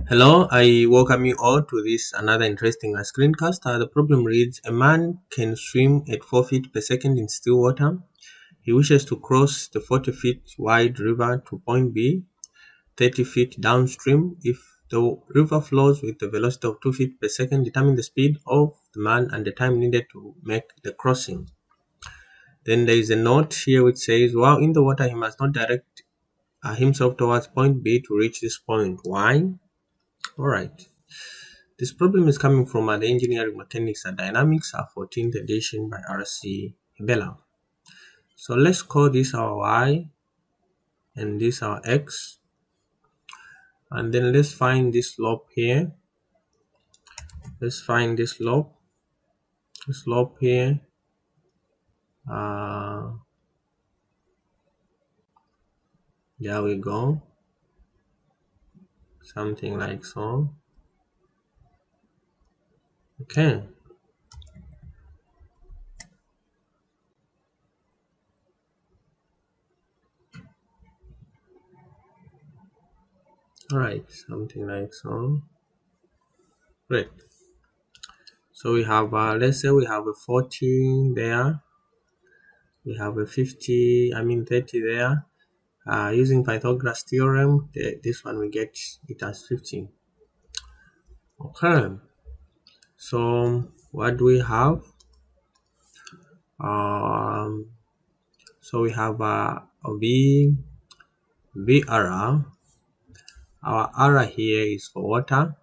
Hello, I welcome you all to this another interesting screencast. The problem reads: a man can swim at 4 feet per second in still water. He wishes to cross the 40 feet wide river to point B, 30 feet downstream. If the river flows with a velocity of 2 feet per second, determine the speed of the man and the time needed to make the crossing. Then there is a note here which says, while in the water, he must not direct himself towards point B to reach this point. Why? Alright. This problem is coming from the Engineering Mechanics and Dynamics 14th edition by R.C. Hibbeler. So let's call this our y and this our x, and then let's find this slope here. Let's find this slope here. There we go, something like so. Okay. Alright, something like so. Great. So we have, let's say we have a 40 there. We have a 30 there. Using Pythagoras theorem, this one we get it as 15. Okay. So what do we have? So we have a VR. Our R here is for water.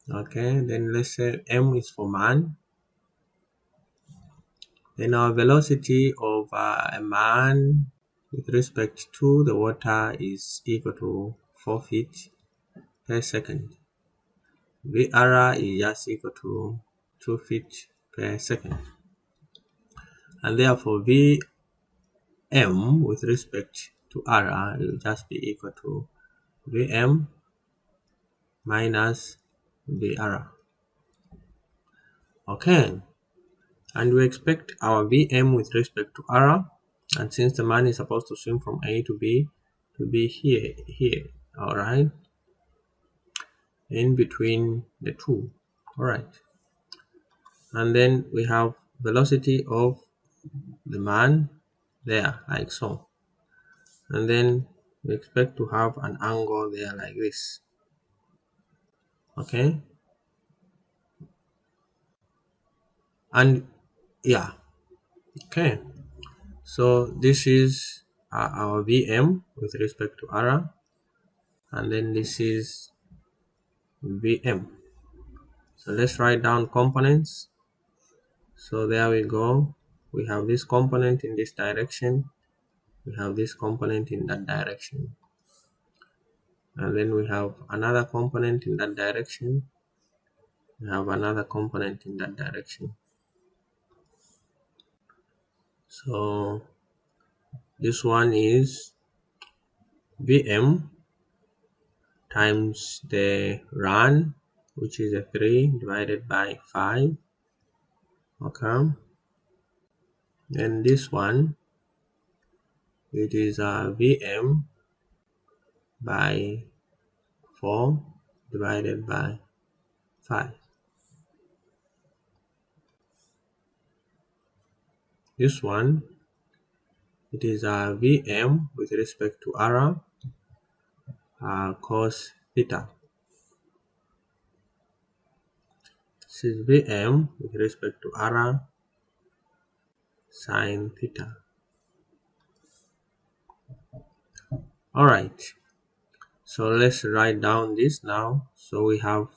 Okay, then let's say M is for man. Then our velocity of a man with respect to the water is equal to 4 feet per second. VR is just equal to 2 feet per second. And therefore Vm with respect to R will just be equal to Vm minus Vr. Okay, and we expect our Vm with respect to R, and since the man is supposed to swim from A to B, to be here, alright, in between the two, alright. And then we have velocity of the man there, like so. And then we expect to have an angle there like this. Okay, and yeah, okay, so this is our Vm with respect to R, and then this is Vm. So let's write down components. So there we go, we have this component in this direction, we have this component in that direction, and then we have another component in that direction, we have another component in that direction. So this one is Vm times the run, which is a 3 divided by 5. Okay, and this one, it is a Vm by 4 divided by 5. This one, it is a Vm with respect to R cos theta. This is Vm with respect to R sin theta. Alright, so let's write down this now. So we have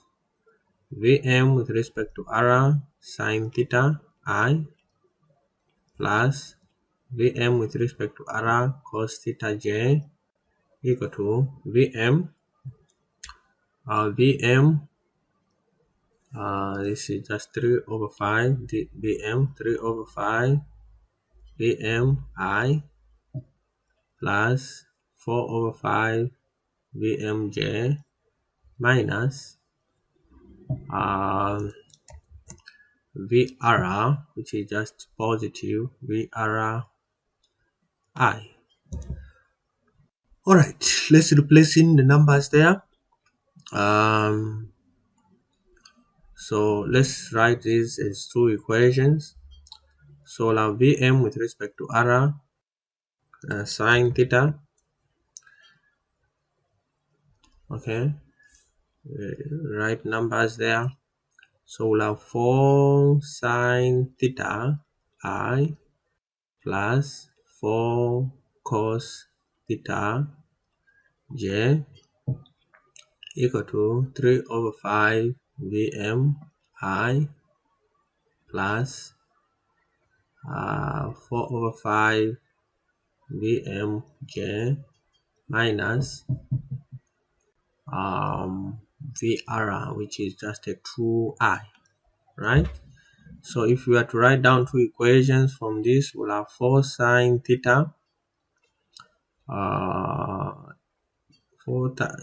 Vm with respect to R sin theta I plus Vm with respect to R cos theta j equal to Vm this is just 3 over 5 Vm 3 over 5 Vm I plus 4 over 5 Vmj minus Vr, which is just positive Vr I. All right, let's replace in the numbers there. So let's write this as two equations. So we'll have Vm with respect to r sine theta. Okay, write numbers there. So we'll have 4 sine theta I plus 4 cos theta j equal to 3 over 5 Vm I plus 4 over 5 Vm j minus Vr, which is just a 2I, right? So if we are to write down two equations from this, we'll have 4 sine theta, 4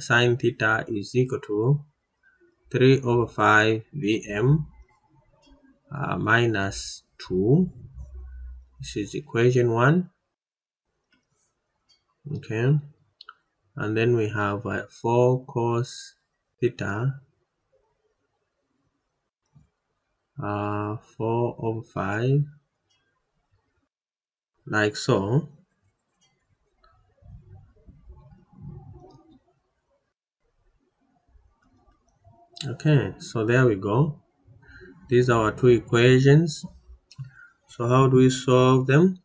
sine theta is equal to 3 over 5 Vm minus 2. This is equation 1. Okay, and then we have 4 cos theta, 4 over 5, like so. Okay, so there we go. These are our two equations. So how do we solve them?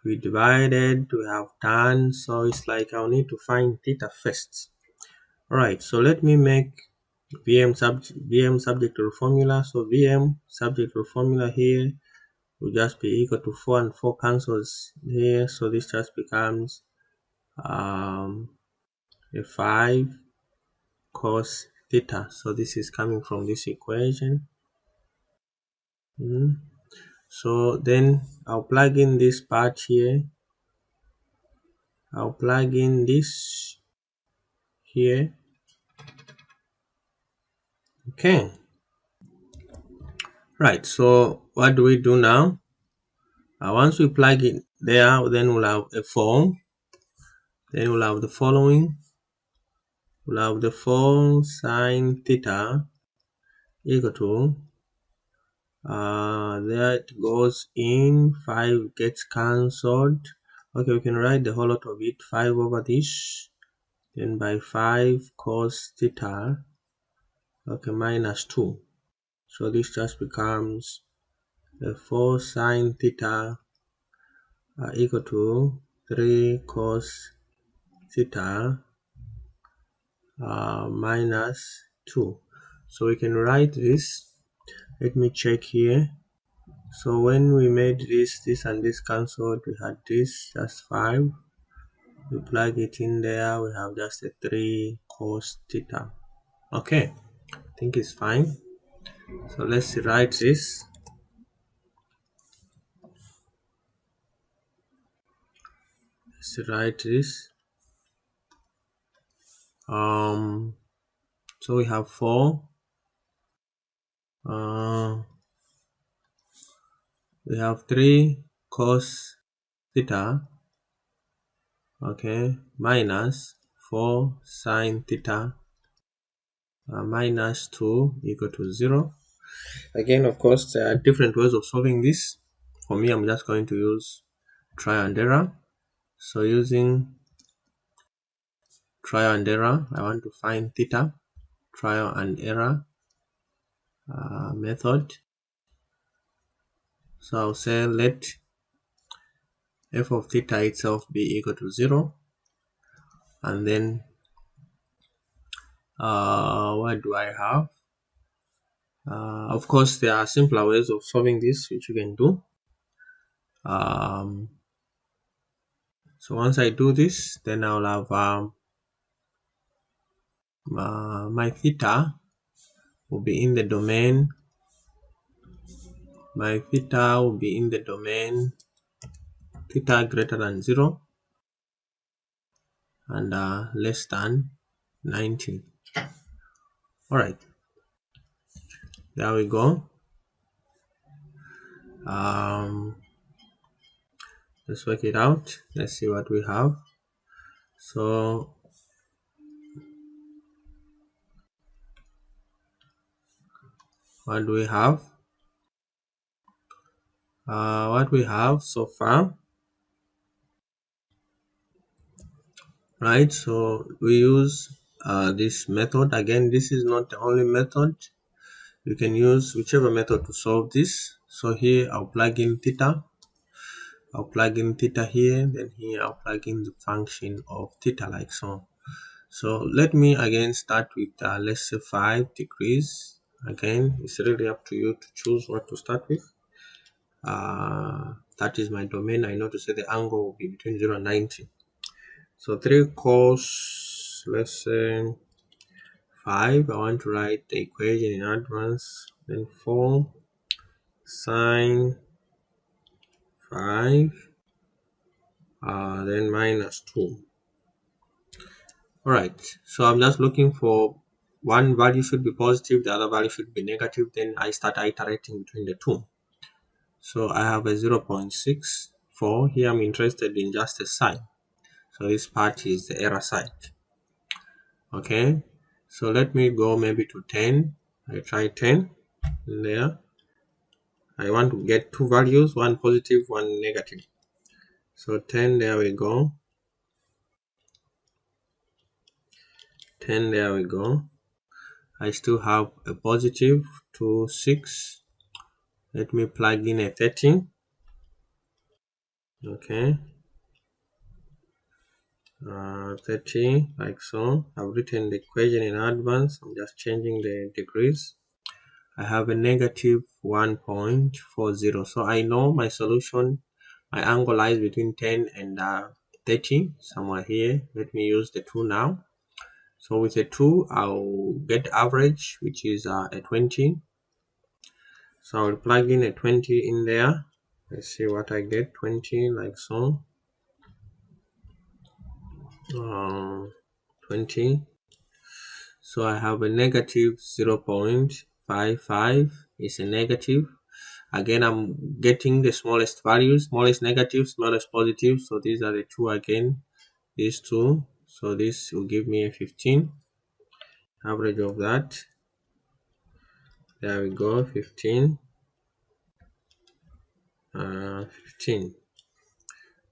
We divided, we have done, so it's like I'll need to find theta first. Alright, so let me make Vm subject to the formula. So Vm subject to the formula here will just be equal to 4 and 4 cancels here, so this just becomes a 5 cos theta. So this is coming from this equation. So then I'll plug in this part here. I'll plug in this here. Okay, right, so what do we do now? Once we plug it there, then we'll have a form. Then we'll have the following. We'll have the 4 sine theta equal to that goes in, 5 gets cancelled. Okay, we can write the whole lot of it, 5 over this, then by 5 cos theta, okay, minus 2. So this just becomes 4 sine theta equal to 3 cos theta minus 2. So we can write this. Let me check here. So when we made this and this cancelled, we had this, just 5. We plug it in there, we have just a 3 cos theta. Okay, I think it's fine. So let's write this. Let's write this. So we have 4. We have 3 cos theta, okay, minus 4 sine theta minus 2 equal to 0. Again, of course, there are different ways of solving this. For me, I'm just going to use trial and error. So using trial and error, I want to find theta, trial and error method. So I'll say let f of theta itself be equal to 0, and then what do I have? Of course, there are simpler ways of solving this which you can do. So once I do this, then I'll have my theta will be in the domain. My theta will be in the domain theta greater than 0 and less than 90. All right, there we go. Let's work it out. Let's see what we have. So what do we have? What we have so far, right? So we use this method. Again, this is not the only method. You can use whichever method to solve this. So here I'll plug in theta. I'll plug in theta here, then here I'll plug in the function of theta like so. So let me again start with let's say 5 degrees. Again, it's really up to you to choose what to start with. That is my domain. I know to say the angle will be between 0 and 90. So 3 cos, let's say 5. I want to write the equation in advance. Then 4 sine 5, then minus 2. Alright, so I'm just looking for one value should be positive, the other value should be negative. Then I start iterating between the two. So I have a 0.64. Here I'm interested in just a sign. So this part is the error side. Okay, so let me go maybe to 10. I try 10 in there. I want to get two values, one positive, one negative. So 10, there we go. 10, there we go. I still have a positive 2, 6. Let me plug in a 13. Okay, 30 like so. I've written the equation in advance. I'm just changing the degrees. I have a negative 1.40. So I know my solution, my angle lies between 10 and 30, somewhere here. Let me use the 2 now. So with a 2, I'll get average, which is a 20. So I'll plug in a 20 in there. Let's see what I get. 20 like so. 20. So I have a negative 0.55 is a negative. Again, I'm getting the smallest values, smallest negative, smallest positive. So these are the two again, these two. So this will give me a 15. Average of that. There we go, 15. 15.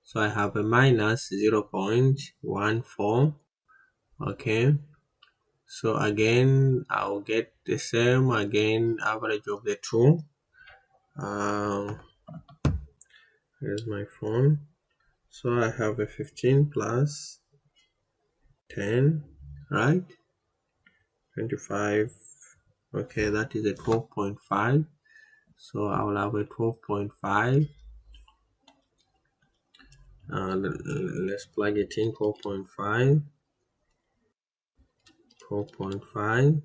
So I have a minus 0.14. Okay. So again, I'll get the same again, average of the two. Here's my phone. So I have a 15 plus 10, right? 25. Okay, that is a 12.5. So I will have a 12.5. Let's plug it in. 12.5. 12.5.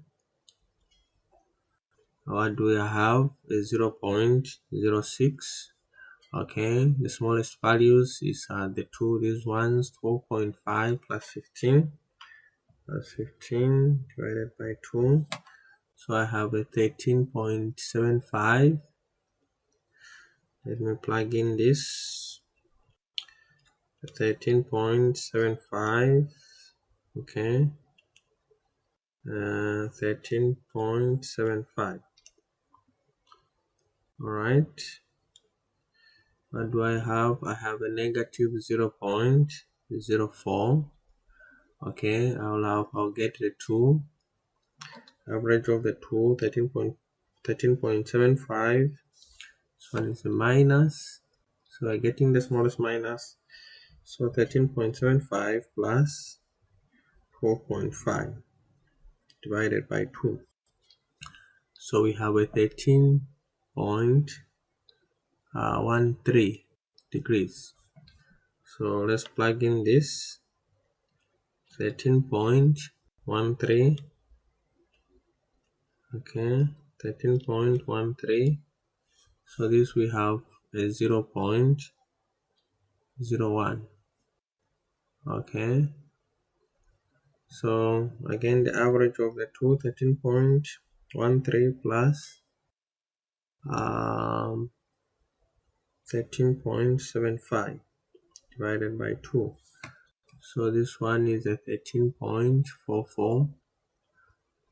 What do I have? A 0.06. Okay, the smallest values is the two, these ones. 12.5 plus 15 divided by 2. So I have a 13.75. Let me plug in this. 13.75. Okay. 13.75. Alright. What do I have? I have a negative 0.04. Okay, I'll get the 2. Average of the two, 13.75. This one is a minus. So I'm getting the smallest minus. So 13.75 plus 4.5 divided by 2. So we have a 13.13 degrees. So let's plug in this. 13.13. Okay, 13.13. So this we have a 0.01. Okay, so again the average of the two, 13.13 plus 13.75. divided by 2. So this one is a 13.44.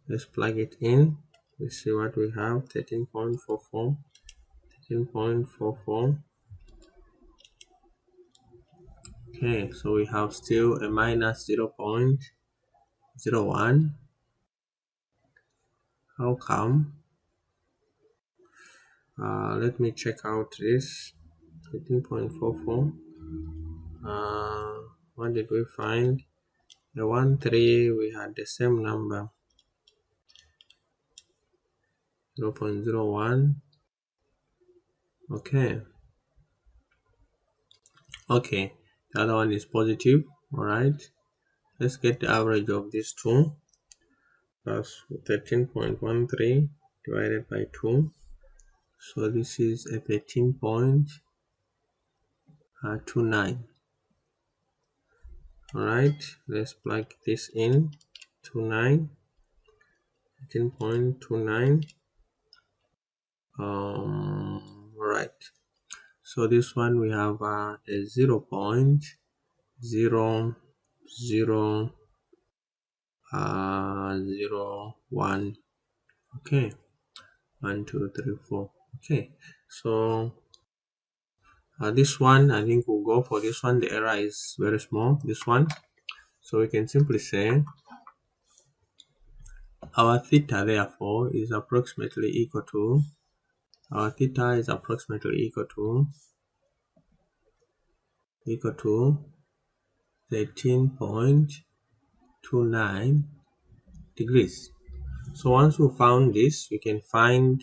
Let's plug it in. Let's see what we have. 13.44. 13.44. Okay, so we have still a minus 0.01. How come? Let me check out this. 13.44. What did we find? The 1, 3, we had the same number. 0.01. Okay, the other one is positive. All right, let's get the average of these two. Plus 13.13 divided by 2. So this is a 13.29. All right, let's plug this in. 13.29. Right, so this one we have a 0.0001. Okay, 1, 2, 3, 4. Okay, so this one, I think we'll go for this one. The error is very small, this one. So we can simply say our theta therefore is approximately equal to, 13.29 degrees. So once we found this, we can find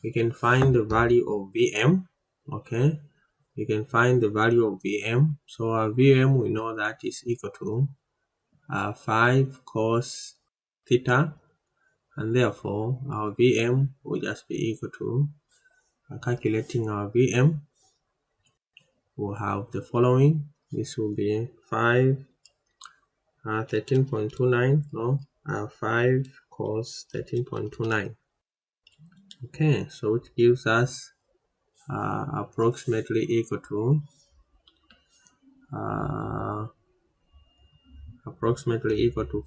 the value of Vm. Okay, we can find the value of Vm. So our Vm, we know that is equal to 5 cos theta, and therefore our Vm will just be equal to, calculating our Vm, we'll have the following. This will be 13.29, no, 5 cos 13.29. Okay, so it gives us approximately equal to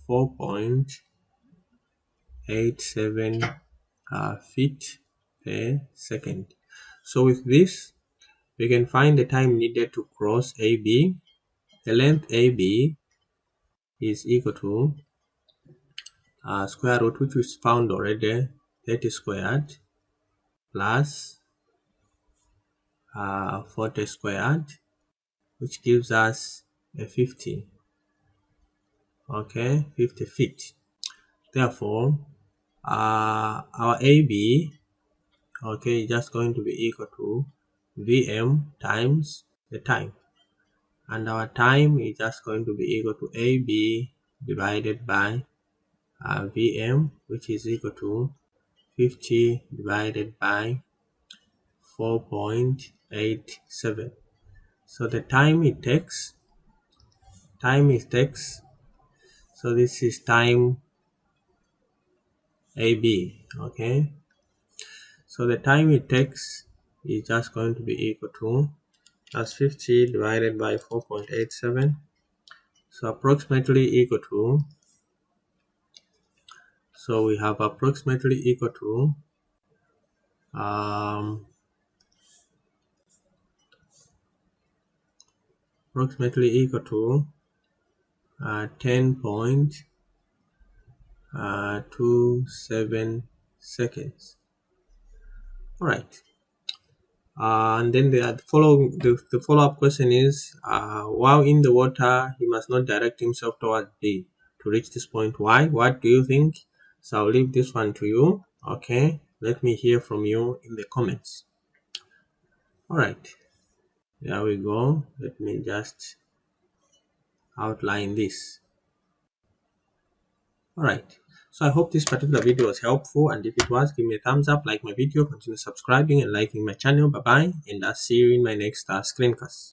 4.87 feet per second. So with this, we can find the time needed to cross AB. The length AB is equal to square root, which is found already, 30 squared plus 40 squared, which gives us a 50. Okay, 50 feet. Therefore, our AB, okay, is just going to be equal to Vm times the time, and our time is just going to be equal to AB divided by Vm, which is equal to 50 divided by 4.87. So the time it takes, so this is time AB. Okay, so the time it takes is just going to be equal to, that's 50 divided by 4.87. So approximately equal to, so we have approximately equal to 10.27 seconds. All right. And then the follow-up question is, while in the water, he must not direct himself towards B to reach this point. Why? What do you think? So I'll leave this one to you. Okay, let me hear from you in the comments. All right, there we go. Let me just outline this. All right, so I hope this particular video was helpful, and if it was, give me a thumbs up, like my video, continue subscribing and liking my channel. Bye bye, and I'll see you in my next screencast.